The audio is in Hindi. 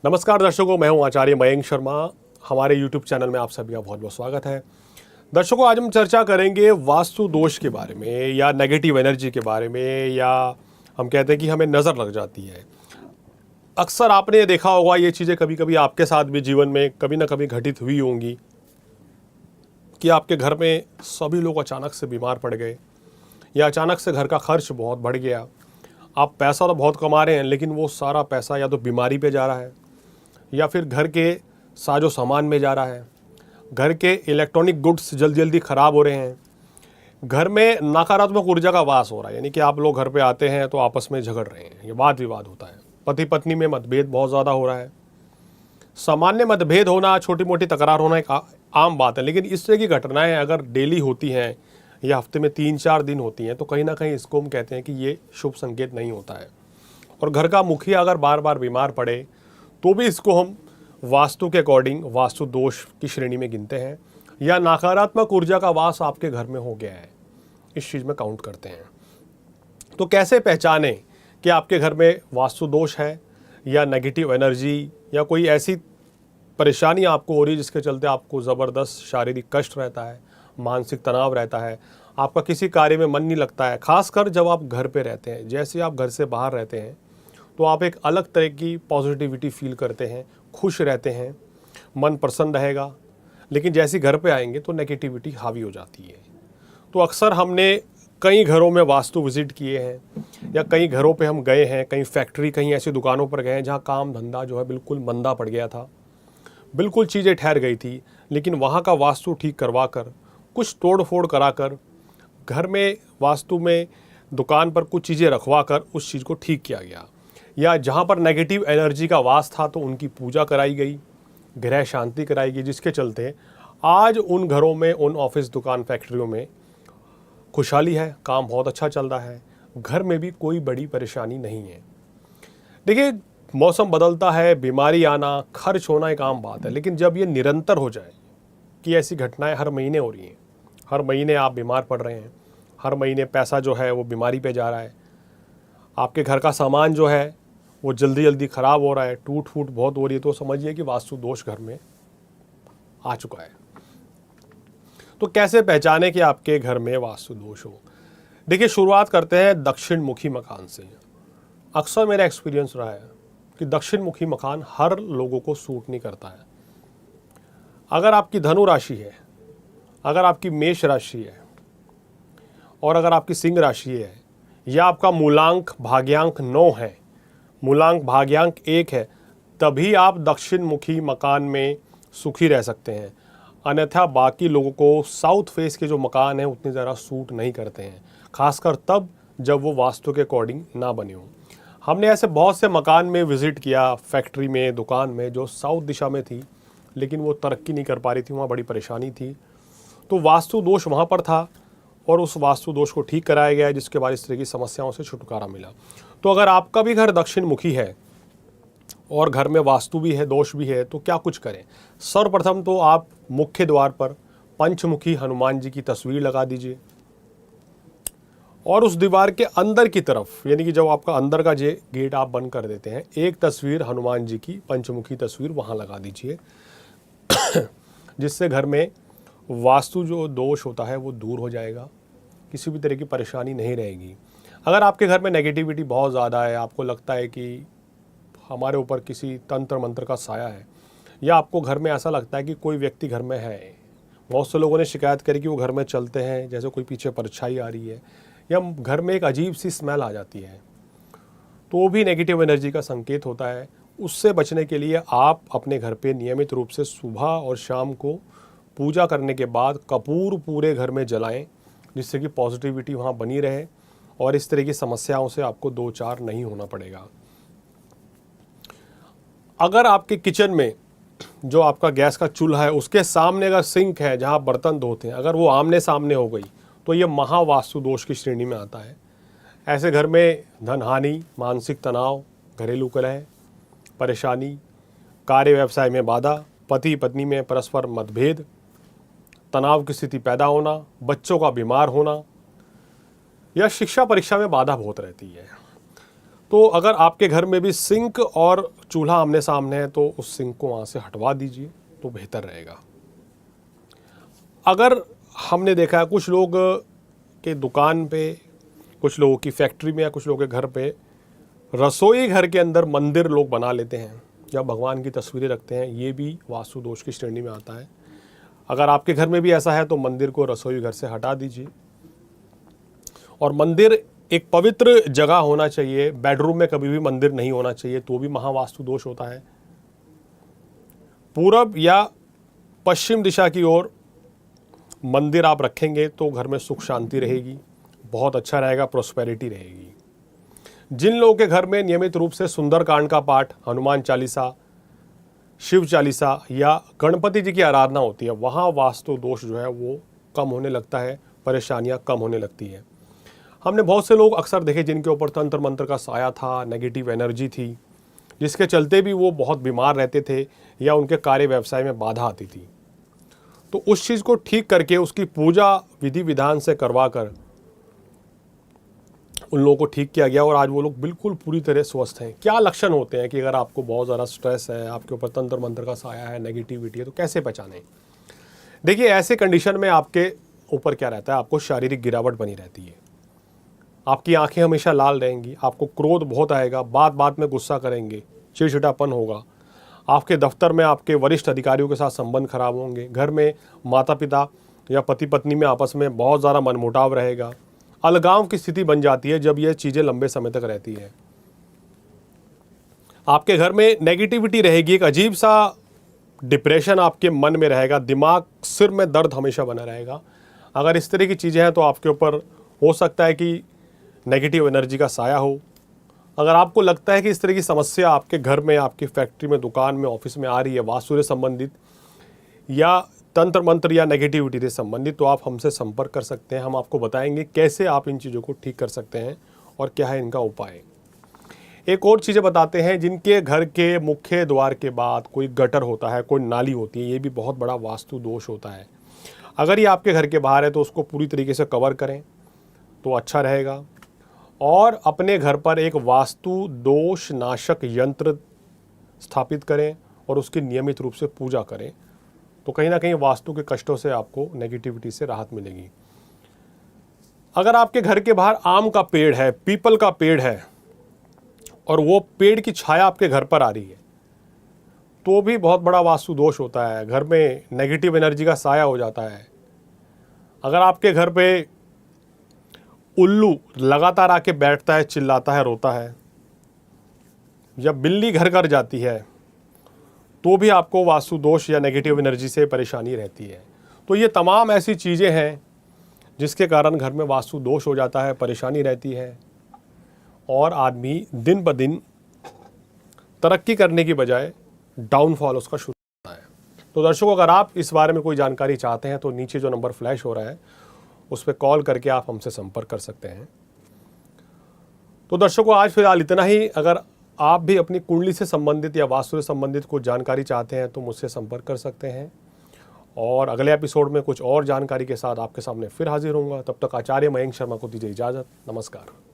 नमस्कार दर्शकों, मैं हूं आचार्य मयंक शर्मा। हमारे YouTube चैनल में आप सभी का बहुत बहुत स्वागत है। दर्शकों, आज हम चर्चा करेंगे वास्तु दोष के बारे में या नेगेटिव एनर्जी के बारे में, या हम कहते हैं कि हमें नज़र लग जाती है। अक्सर आपने ये देखा होगा, ये चीज़ें कभी कभी आपके साथ भी जीवन में कभी ना कभी घटित हुई होंगी कि आपके घर में सभी लोग अचानक से बीमार पड़ गए या अचानक से घर का खर्च बहुत बढ़ गया। आप पैसा तो बहुत कमा रहे हैं, लेकिन वो सारा पैसा या तो बीमारी पे जा रहा है या फिर घर के साजो सामान में जा रहा है। घर के इलेक्ट्रॉनिक गुड्स जल्दी जल्दी ख़राब हो रहे हैं। घर में नकारात्मक ऊर्जा का वास हो रहा है, यानी कि आप लोग घर पे आते हैं तो आपस में झगड़ रहे हैं, ये वाद विवाद होता है। पति पत्नी में मतभेद बहुत ज़्यादा हो रहा है। सामान्य मतभेद होना, छोटी मोटी तकरार होना एक आम बात है, लेकिन इस तरह की घटनाएं अगर डेली होती हैं या हफ्ते में 3-4 दिन होती हैं तो कहीं ना कहीं इसको हम कहते हैं कि ये शुभ संकेत नहीं होता है। और घर का मुखिया अगर बार बार बीमार पड़े तो भी इसको हम वास्तु के अकॉर्डिंग वास्तु दोष की श्रेणी में गिनते हैं, या नकारात्मक ऊर्जा का वास आपके घर में हो गया है, इस चीज़ में काउंट करते हैं। तो कैसे पहचानें कि आपके घर में वास्तु दोष है या नेगेटिव एनर्जी या कोई ऐसी परेशानी आपको हो रही है जिसके चलते आपको ज़बरदस्त शारीरिक कष्ट रहता है, मानसिक तनाव रहता है, आपका किसी कार्य में मन नहीं लगता है, खासकर जब आप घर पे रहते हैं। जैसे आप घर से बाहर रहते हैं तो आप एक अलग तरह की पॉजिटिविटी फील करते हैं, खुश रहते हैं, मन प्रसन्न रहेगा। लेकिन जैसे घर पे आएंगे तो नेगेटिविटी हावी हो जाती है। तो अक्सर हमने कई घरों में वास्तु विजिट किए हैं या कई घरों पे हम गए हैं, कहीं फैक्ट्री, कहीं ऐसी दुकानों पर गए हैं जहाँ काम धंधा जो है बिल्कुल मंदा पड़ गया था, बिल्कुल चीज़ें ठहर गई थी। लेकिन वहाँ का वास्तु ठीक करवा कर, कुछ तोड़ फोड़ करा कर, घर में वास्तु में दुकान पर कुछ चीज़ें रखवा कर उस चीज़ को ठीक किया गया। या जहाँ पर नेगेटिव एनर्जी का वास था तो उनकी पूजा कराई गई, गृह शांति कराई गई, जिसके चलते आज उन घरों में, उन ऑफिस, दुकान, फैक्ट्रियों में खुशहाली है, काम बहुत अच्छा चल रहा है, घर में भी कोई बड़ी परेशानी नहीं है। देखिए, मौसम बदलता है, बीमारी आना, खर्च होना एक आम बात है, लेकिन जब ये निरंतर हो जाए कि ऐसी घटनाएं हर महीने हो रही हैं, हर महीने आप बीमार पड़ रहे हैं, हर महीने पैसा जो है वो बीमारी पे जा रहा है, आपके घर का सामान जो है वो जल्दी जल्दी ख़राब हो रहा है, टूट फूट बहुत हो रही है, तो समझिए कि वास्तु दोष घर में आ चुका है। तो कैसे पहचाने कि आपके घर में वास्तु दोष हो? देखिए, शुरुआत करते हैं दक्षिण मुखी मकान से। अक्सर मेरा एक्सपीरियंस रहा है कि दक्षिण मुखी मकान हर लोगों को सूट नहीं करता है। अगर आपकी धनु राशि है, अगर आपकी मेष राशि है और अगर आपकी सिंह राशि है, या आपका मूलांक भाग्यांक 9 है, मूलांक भाग्यांक 1 है, तभी आप दक्षिण मुखी मकान में सुखी रह सकते हैं। अन्यथा बाकी लोगों को साउथ फेस के जो मकान हैं उतनी ज़्यादा सूट नहीं करते हैं, खासकर तब जब वो वास्तु के अकॉर्डिंग ना बने हों। हमने ऐसे बहुत से मकान में विज़िट किया, फैक्ट्री में, दुकान में, जो साउथ दिशा में थी, लेकिन वो तरक्की नहीं कर पा रही थी, वहाँ बड़ी परेशानी थी। तो वास्तु दोष वहाँ पर था और उस वास्तु दोष को ठीक कराया गया, जिसके बाद इस तरह की समस्याओं से छुटकारा मिला। तो अगर आपका भी घर दक्षिण मुखी है और घर में वास्तु भी है, दोष भी है, तो क्या कुछ करें? सर्वप्रथम तो आप मुख्य द्वार पर पंचमुखी हनुमान जी की तस्वीर लगा दीजिए और उस दीवार के अंदर की तरफ, यानी कि जब आपका अंदर का गेट आप बंद कर देते हैं, एक तस्वीर हनुमान जी की पंचमुखी तस्वीर वहाँ लगा दीजिए जिससे घर में वास्तु जो दोष होता है वो दूर हो जाएगा, किसी भी तरह की परेशानी नहीं रहेगी। अगर आपके घर में नेगेटिविटी बहुत ज़्यादा है, आपको लगता है कि हमारे ऊपर किसी तंत्र मंत्र का साया है, या आपको घर में ऐसा लगता है कि कोई व्यक्ति घर में है, बहुत से लोगों ने शिकायत करी कि वो घर में चलते हैं जैसे कोई पीछे परछाई आ रही है, या घर में एक अजीब सी स्मेल आ जाती है, तो वो भी नेगेटिव एनर्जी का संकेत होता है। उससे बचने के लिए आप अपने घर पे नियमित रूप से सुबह और शाम को पूजा करने के बाद कपूर पूरे घर में जलाएं, जिससे कि पॉजिटिविटी वहाँ बनी रहे और इस तरह की समस्याओं से आपको दो चार नहीं होना पड़ेगा। अगर आपके किचन में जो आपका गैस का चूल्हा है उसके सामने अगर सिंक है जहाँ बर्तन धोते हैं, अगर वो आमने सामने हो गई तो ये महावास्तु दोष की श्रेणी में आता है। ऐसे घर में धन हानि, मानसिक तनाव, घरेलू कलह, परेशानी, कार्य व्यवसाय में बाधा, पति पत्नी में परस्पर मतभेद, तनाव की स्थिति पैदा होना, बच्चों का बीमार होना या शिक्षा परीक्षा में बाधा बहुत रहती है। तो अगर आपके घर में भी सिंक और चूल्हा आमने सामने है तो उस सिंक को वहाँ से हटवा दीजिए तो बेहतर रहेगा। अगर हमने देखा है कुछ लोग के दुकान पे, कुछ लोगों की फैक्ट्री में या कुछ लोगों के घर पे रसोई घर के अंदर मंदिर लोग बना लेते हैं या भगवान की तस्वीरें रखते हैं, ये भी वास्तु दोष की श्रेणी में आता है। अगर आपके घर में भी ऐसा है तो मंदिर को रसोई घर से हटा दीजिए। और मंदिर एक पवित्र जगह होना चाहिए, बेडरूम में कभी भी मंदिर नहीं होना चाहिए, तो भी महावास्तु दोष होता है। पूरब या पश्चिम दिशा की ओर मंदिर आप रखेंगे तो घर में सुख शांति रहेगी, बहुत अच्छा रहेगा, प्रोस्पेरिटी रहेगी। जिन लोगों के घर में नियमित रूप से सुंदरकांड का पाठ, हनुमान चालीसा, शिव चालीसा या गणपति जी की आराधना होती है, वहाँ वास्तु दोष जो है वो कम होने लगता है, परेशानियाँ कम होने लगती है। हमने बहुत से लोग अक्सर देखे जिनके ऊपर तंत्र मंत्र का साया था, नेगेटिव एनर्जी थी, जिसके चलते भी वो बहुत बीमार रहते थे या उनके कार्य व्यवसाय में बाधा आती थी। तो उस चीज़ को ठीक करके उसकी पूजा विधि विधान से करवा कर उन लोगों को ठीक किया गया और आज वो लोग बिल्कुल पूरी तरह स्वस्थ हैं। क्या लक्षण होते हैं कि अगर आपको बहुत ज़्यादा स्ट्रेस है, आपके ऊपर तंत्र मंत्र का साया है, नेगेटिविटी है, तो कैसे पहचानें? देखिए, ऐसे कंडीशन में आपके ऊपर क्या रहता है, आपको शारीरिक गिरावट बनी रहती है, आपकी आंखें हमेशा लाल रहेंगी, आपको क्रोध बहुत आएगा, बात बात में गुस्सा करेंगे, चिड़चिड़ापन होगा, आपके दफ्तर में आपके वरिष्ठ अधिकारियों के साथ संबंध खराब होंगे, घर में माता पिता या पति पत्नी में आपस में बहुत ज़्यादा मनमुटाव रहेगा, अलगाव की स्थिति बन जाती है जब ये चीज़ें लंबे समय तक रहती है। आपके घर में नेगेटिविटी रहेगी, एक अजीब सा डिप्रेशन आपके मन में रहेगा, दिमाग, सिर में दर्द हमेशा बना रहेगा। अगर इस तरह की चीज़ें हैं तो आपके ऊपर हो सकता है कि नेगेटिव एनर्जी का साया हो। अगर आपको लगता है कि इस तरह की समस्या आपके घर में, आपकी फैक्ट्री में, दुकान में, ऑफिस में आ रही है, वास्तु से संबंधित या तंत्र मंत्र या नेगेटिविटी से संबंधित, तो आप हमसे संपर्क कर सकते हैं। हम आपको बताएंगे कैसे आप इन चीज़ों को ठीक कर सकते हैं और क्या है इनका उपाय। एक और चीज़ें बताते हैं, जिनके घर के मुख्य द्वार के बाद कोई गटर होता है, कोई नाली होती है, ये भी बहुत बड़ा वास्तु दोष होता है। अगर ये आपके घर के बाहर है तो उसको पूरी तरीके से कवर करें तो अच्छा रहेगा। और अपने घर पर एक वास्तु दोष नाशक यंत्र स्थापित करें और उसकी नियमित रूप से पूजा करें, तो कहीं ना कहीं वास्तु के कष्टों से आपको नेगेटिविटी से राहत मिलेगी। अगर आपके घर के बाहर आम का पेड़ है, पीपल का पेड़ है और वो पेड़ की छाया आपके घर पर आ रही है, तो भी बहुत बड़ा वास्तु दोष होता है, घर में नेगेटिव एनर्जी का साया हो जाता है। अगर आपके घर पे उल्लू लगातार आके बैठता है, चिल्लाता है, रोता है, या बिल्ली घर घर जाती है, तो भी आपको वास्तु दोष या नेगेटिव एनर्जी से परेशानी रहती है। तो ये तमाम ऐसी चीज़ें हैं जिसके कारण घर में वास्तु दोष हो जाता है, परेशानी रहती है और आदमी दिन ब दिन तरक्की करने की बजाय डाउनफॉल उसका शुरू होता है। तो दर्शकों, अगर आप इस बारे में कोई जानकारी चाहते हैं तो नीचे जो नंबर फ्लैश हो रहा है उस पर कॉल करके आप हमसे संपर्क कर सकते हैं। तो दर्शकों, आज फिलहाल इतना ही। अगर आप भी अपनी कुंडली से संबंधित या वास्तु से संबंधित कुछ जानकारी चाहते हैं तो मुझसे संपर्क कर सकते हैं और अगले एपिसोड में कुछ और जानकारी के साथ आपके सामने फिर हाजिर होऊंगा। तब तक आचार्य मयंक शर्मा को दीजिए इजाज़त। नमस्कार।